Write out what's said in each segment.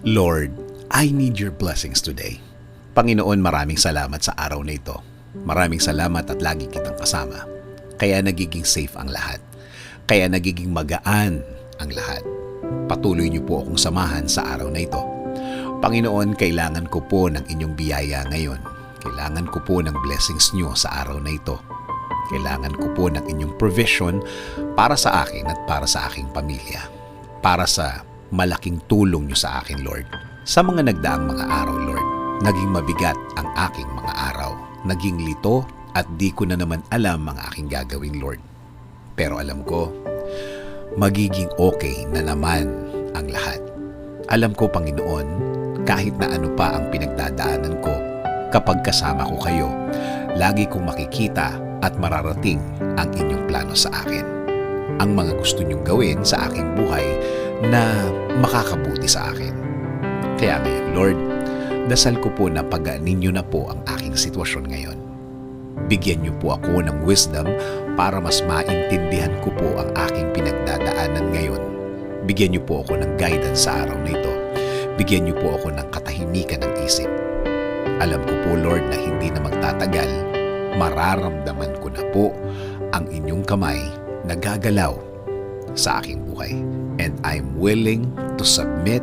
Lord, I need your blessings today. Panginoon, maraming salamat sa araw na ito. Maraming salamat at lagi kitang kasama. Kaya nagiging safe ang lahat. Kaya nagiging magaan ang lahat. Patuloy niyo po akong samahan sa araw na ito. Panginoon, kailangan ko po ng inyong biyaya ngayon. Kailangan ko po ng blessings niyo sa araw na ito. Kailangan ko po ng inyong provision para sa akin at para sa aking pamilya. Para sa malaking tulong niyo sa akin, Lord. Sa mga nagdaang mga araw, Lord, naging mabigat ang aking mga araw. Naging lito at di ko na naman alam ang aking gagawin, Lord. Pero alam ko, magiging okay na naman ang lahat. Alam ko, Panginoon, kahit na ano pa ang pinagdadaanan ko, kapag kasama ko kayo, lagi kong makikita at mararating ang inyong plano sa akin. Ang mga gusto niyong gawin sa aking buhay na makakabuti sa akin. Kaya ngayon, Lord, dasal ko po na pagaanin niyo na po ang aking sitwasyon ngayon. Bigyan niyo po ako ng wisdom para mas maintindihan ko po ang aking pinagdadaanan ngayon. Bigyan niyo po ako ng guidance sa araw na ito. Bigyan niyo po ako ng katahimikan ng isip. Alam ko po, Lord, na hindi na magtatagal, mararamdaman ko na po ang inyong kamay na gagalaw sa aking buhay. And I'm willing to submit.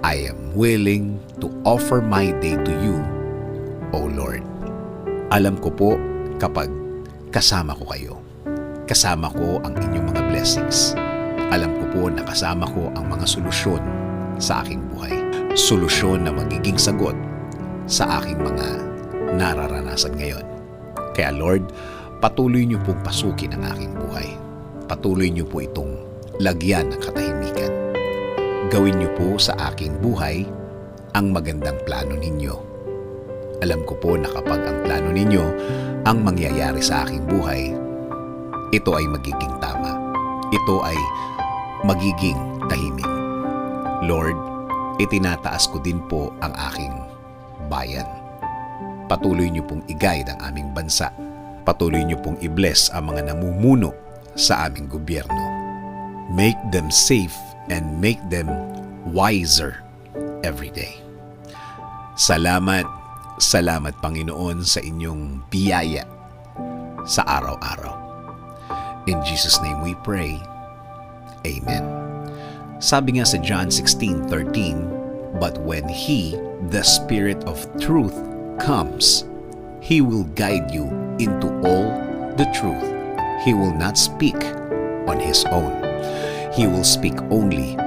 I am willing to offer my day to you, O Lord. Alam ko po kapag kasama ko kayo, kasama ko ang inyong mga blessings. Alam ko po na kasama ko ang mga solusyon sa aking buhay. Solusyon na magiging sagot sa aking mga nararanasan ngayon. Kaya Lord, patuloy niyo pong pasukin ang aking buhay. Patuloy niyo po itong lagyan ng katahimikan. Gawin niyo po sa aking buhay ang magandang plano ninyo. Alam ko po na kapag ang plano ninyo ang mangyayari sa aking buhay, ito ay magiging tama. Ito ay magiging tahimik. Lord, itinataas ko din po ang aking bayan. Patuloy niyo pong i-guide ang aming bansa. Patuloy niyo pong i-bless ang mga namumuno sa aming gobyerno. Make them safe and make them wiser every day. Salamat, salamat Panginoon sa inyong biyaya sa araw-araw. In Jesus' name we pray. Amen. Sabi nga sa John 16:13, "But when He, the Spirit of truth, comes, He will guide you into all the truth. He will not speak on His own. He will speak only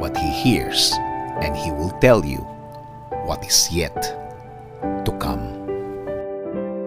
what He hears, and He will tell you what is yet